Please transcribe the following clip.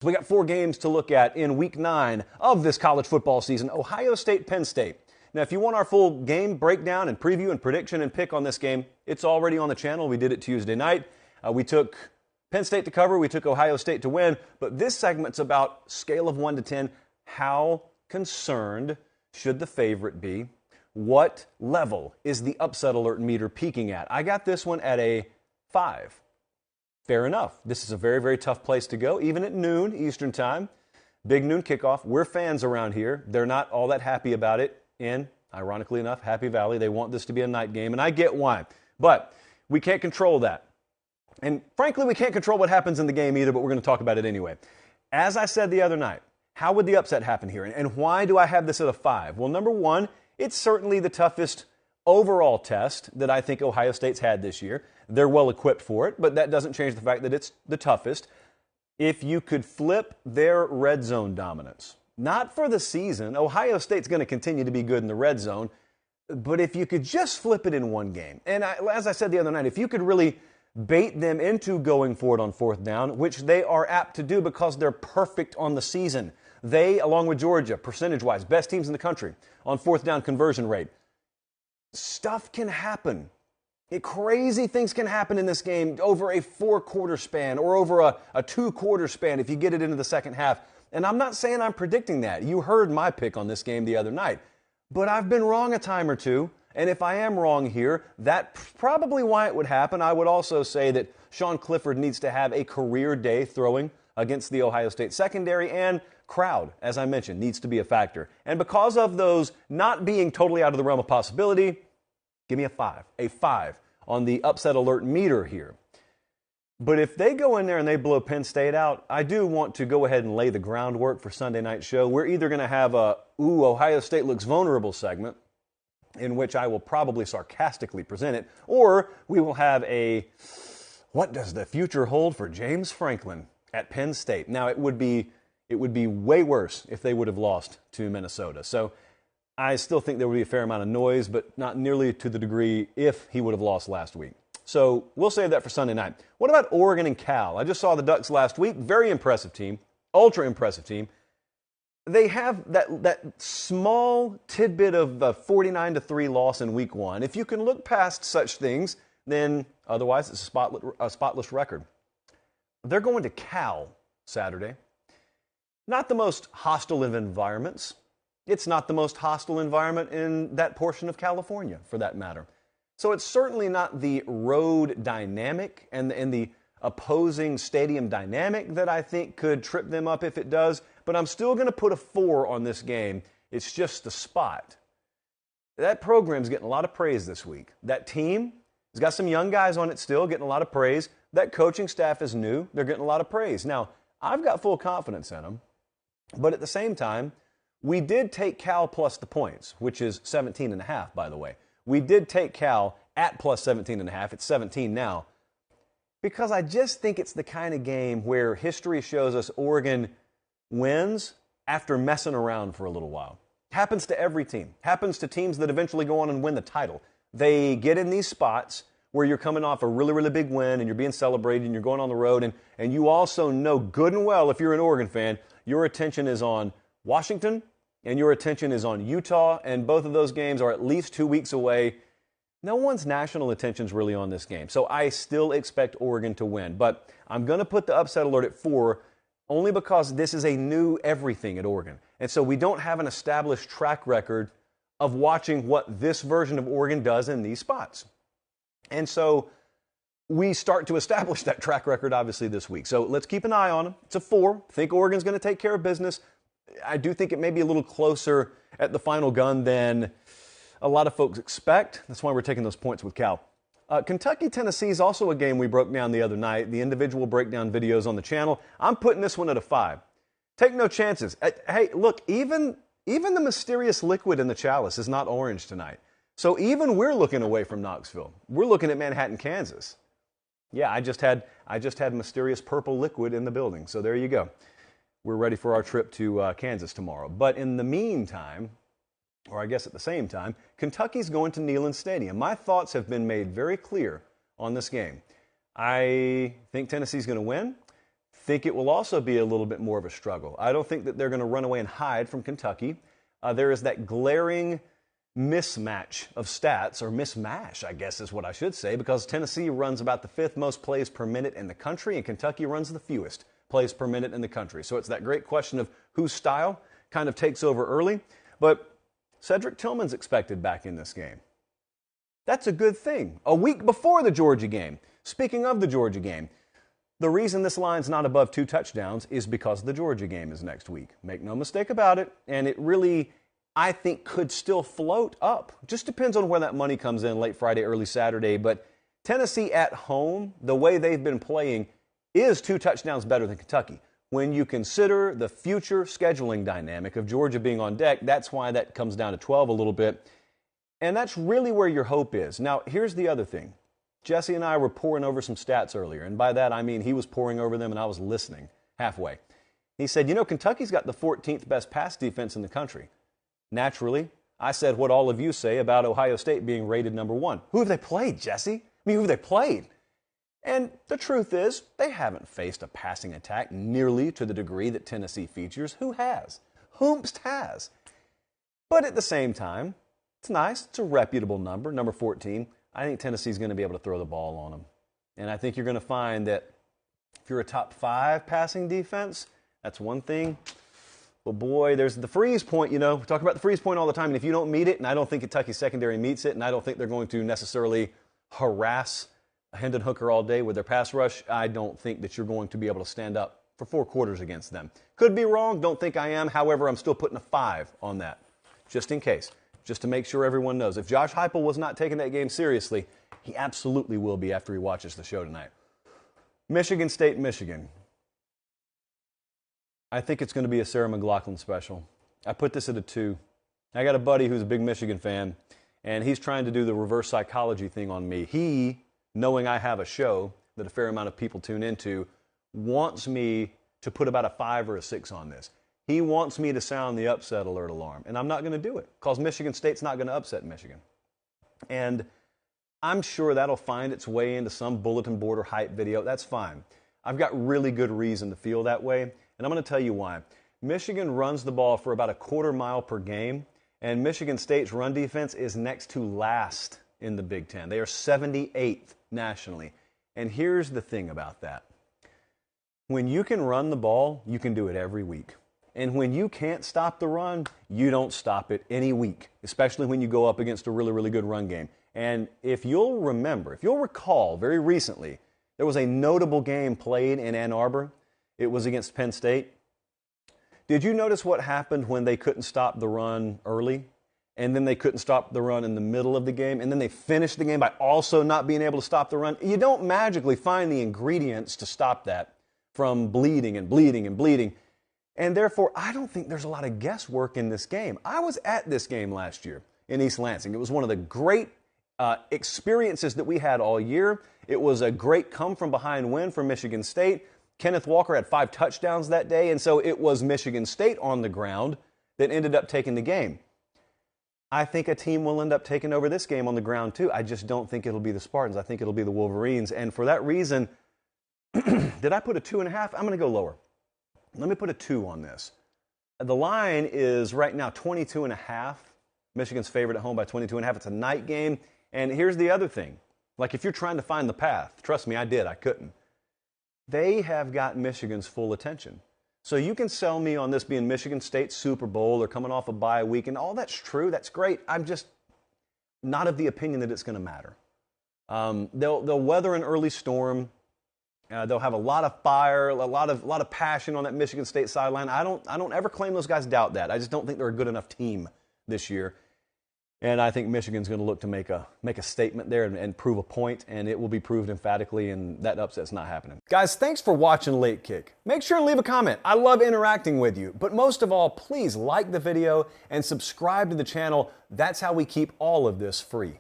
We got 4 games to look at in Week 9 of this college football season. Ohio State, Penn State. Now, if you want our full game breakdown and preview and prediction and pick on this game, it's already on the channel. We did it Tuesday night. We took Penn State to cover. We took Ohio State to win. But this segment's about scale of 1 to 10. How concerned should the favorite be? What level is the upset alert meter peaking at? I got this one at a 5. Fair enough. This is a very, very tough place to go, even at noon Eastern time. Big noon kickoff. We're fans around here. They're not all that happy about it in, ironically enough, Happy Valley. They want this to be a night game, and I get why. But we can't control that. And frankly, we can't control what happens in the game either, but we're going to talk about it anyway. As I said the other night, how would the upset happen here? And why do I have this at a 5? Well, number one, it's certainly the toughest overall test that I think Ohio State's had this year. They're well equipped for it, but that doesn't change the fact that it's the toughest. If you could flip their red zone dominance, not for the season, Ohio State's going to continue to be good in the red zone, but if you could just flip it in one game, and as I said the other night, if you could really bait them into going for it on 4th down, which they are apt to do because they're perfect on the season. They, along with Georgia, percentage-wise, best teams in the country on 4th down conversion rate. Stuff can happen. Crazy things can happen in this game over a 4-quarter span or over a 2-quarter span if you get it into the second half. And I'm not saying I'm predicting that. You heard my pick on this game the other night. But I've been wrong a time or two. And if I am wrong here, that's probably why it would happen. I would also say that Sean Clifford needs to have a career day throwing against the Ohio State secondary, and crowd, as I mentioned, needs to be a factor. And because of those not being totally out of the realm of possibility, give me a 5 on the upset alert meter here. But if they go in there and they blow Penn State out, I do want to go ahead and lay the groundwork for Sunday night show. We're either going to have a, Ohio State looks vulnerable segment, in which I will probably sarcastically present it, or we will have a, what does the future hold for James Franklin at Penn State? Now, it would be way worse if they would have lost to Minnesota. So I still think there would be a fair amount of noise, but not nearly to the degree if he would have lost last week. So we'll save that for Sunday night. What about Oregon and Cal? I just saw the Ducks last week. Very impressive team. Ultra impressive team. They have that small tidbit of a 49-3 loss in week 1. If you can look past such things, then otherwise it's a spotless record. They're going to Cal Saturday. Not the most hostile of environments. It's not the most hostile environment in that portion of California, for that matter. So it's certainly not the road dynamic and the opposing stadium dynamic that I think could trip them up if it does, but I'm still going to put a 4 on this game. It's just the spot. That program's getting a lot of praise this week. That team has got some young guys on it still, getting a lot of praise. That coaching staff is new. They're getting a lot of praise. Now, I've got full confidence in them, but at the same time, we did take Cal plus the points, which is 17.5, by the way. We did take Cal at plus 17.5. It's 17 now. Because I just think it's the kind of game where history shows us Oregon wins after messing around for a little while. Happens to every team. Happens to teams that eventually go on and win the title. They get in these spots where you're coming off a really, really big win and you're being celebrated and you're going on the road. And you also know good and well, if you're an Oregon fan, your attention is on Washington and your attention is on Utah, and both of those games are at least 2 weeks away. No one's national attention's really on this game. So I still expect Oregon to win. But I'm going to put the upset alert at 4 only because this is a new everything at Oregon. And so we don't have an established track record of watching what this version of Oregon does in these spots. And so we start to establish that track record, obviously, this week. So let's keep an eye on them. It's a 4. I think Oregon's going to take care of business. I do think it may be a little closer at the final gun than a lot of folks expect. That's why we're taking those points with Cal. Kentucky-Tennessee is also a game we broke down the other night. The individual breakdown videos on the channel. I'm putting this one at a 5. Take no chances. Hey, look, even the mysterious liquid in the chalice is not orange tonight. So even we're looking away from Knoxville. We're looking at Manhattan, Kansas. Yeah, I just had mysterious purple liquid in the building. So there you go. We're ready for our trip to Kansas tomorrow. But in the meantime, or I guess at the same time, Kentucky's going to Neyland Stadium. My thoughts have been made very clear on this game. I think Tennessee's going to win. think it will also be a little bit more of a struggle. I don't think that they're going to run away and hide from Kentucky. There is that glaring mismatch of stats, or mismatch, I guess is what I should say, because Tennessee runs about the 5th most plays per minute in the country, and Kentucky runs the fewest plays per minute in the country. So it's that great question of whose style kind of takes over early. But Cedric Tillman's expected back in this game. That's a good thing. A week before the Georgia game. Speaking of the Georgia game, the reason this line's not above 2 touchdowns is because the Georgia game is next week. Make no mistake about it. And it really, I think, could still float up. Just depends on where that money comes in late Friday, early Saturday. But Tennessee at home, the way they've been playing, is 2 touchdowns better than Kentucky. When you consider the future scheduling dynamic of Georgia being on deck, that's why that comes down to 12 a little bit. And that's really where your hope is. Now, here's the other thing. Jesse and I were pouring over some stats earlier, and by that I mean he was pouring over them and I was listening halfway. He said, Kentucky's got the 14th best pass defense in the country. Naturally, I said what all of you say about Ohio State being rated number 1. Who have they played, Jesse? Who have they played? And the truth is, they haven't faced a passing attack nearly to the degree that Tennessee features. Who has? Whomst has. But at the same time, it's nice. It's a reputable number, number 14. I think Tennessee's going to be able to throw the ball on them. And I think you're going to find that if you're a top 5 passing defense, that's one thing. But boy, there's the freeze point, We talk about the freeze point all the time. And if you don't meet it, and I don't think Kentucky secondary meets it, and I don't think they're going to necessarily harass Hendon Hooker all day with their pass rush, I don't think that you're going to be able to stand up for 4 quarters against them. Could be wrong. Don't think I am. However, I'm still putting a 5 on that, just in case. Just to make sure everyone knows. If Josh Heupel was not taking that game seriously, he absolutely will be after he watches the show tonight. Michigan State, Michigan. I think it's going to be a Sarah McLachlan special. I put this at a 2. I got a buddy who's a big Michigan fan, and he's trying to do the reverse psychology thing on me. He, knowing I have a show that a fair amount of people tune into, wants me to put about a 5 or a 6 on this. He wants me to sound the upset alert alarm, and I'm not going to do it because Michigan State's not going to upset Michigan. And I'm sure that'll find its way into some bulletin board or hype video. That's fine. I've got really good reason to feel that way, and I'm going to tell you why. Michigan runs the ball for about a 1/4 mile per game, and Michigan State's run defense is next to last in the Big Ten. They are 78th nationally. And here's the thing about that. When you can run the ball, you can do it every week. And when you can't stop the run, you don't stop it any week, especially when you go up against a really, really good run game. And if you'll recall, very recently, there was a notable game played in Ann Arbor. It was against Penn State. Did you notice what happened when they couldn't stop the run early? And then they couldn't stop the run in the middle of the game, and then they finished the game by also not being able to stop the run? You don't magically find the ingredients to stop that from bleeding and bleeding and bleeding. And therefore, I don't think there's a lot of guesswork in this game. I was at this game last year in East Lansing. It was one of the great experiences that we had all year. It was a great come-from-behind win for Michigan State. Kenneth Walker had 5 touchdowns that day, and so it was Michigan State on the ground that ended up taking the game. I think a team will end up taking over this game on the ground too. I just don't think it'll be the Spartans. I think it'll be the Wolverines. And for that reason, did I put a 2.5? I'm going to go lower. Let me put a 2 on this. The line is right now 22.5. Michigan's favored at home by 22.5. It's a night game. And here's the other thing. Like if you're trying to find the path, trust me, I did. I couldn't. They have got Michigan's full attention. So you can sell me on this being Michigan State's Super Bowl or coming off a bye week, and all that's true. That's great. I'm just not of the opinion that it's going to matter. They'll weather an early storm. They'll have a lot of fire, a lot of passion on that Michigan State sideline. I don't ever claim those guys doubt that. I just don't think they're a good enough team this year. And I think Michigan's going to look to make a statement there and prove a point, and it will be proved emphatically, and that upset's not happening. Guys, thanks for watching Late Kick. Make sure and leave a comment. I love interacting with you. But most of all, please like the video and subscribe to the channel. That's how we keep all of this free.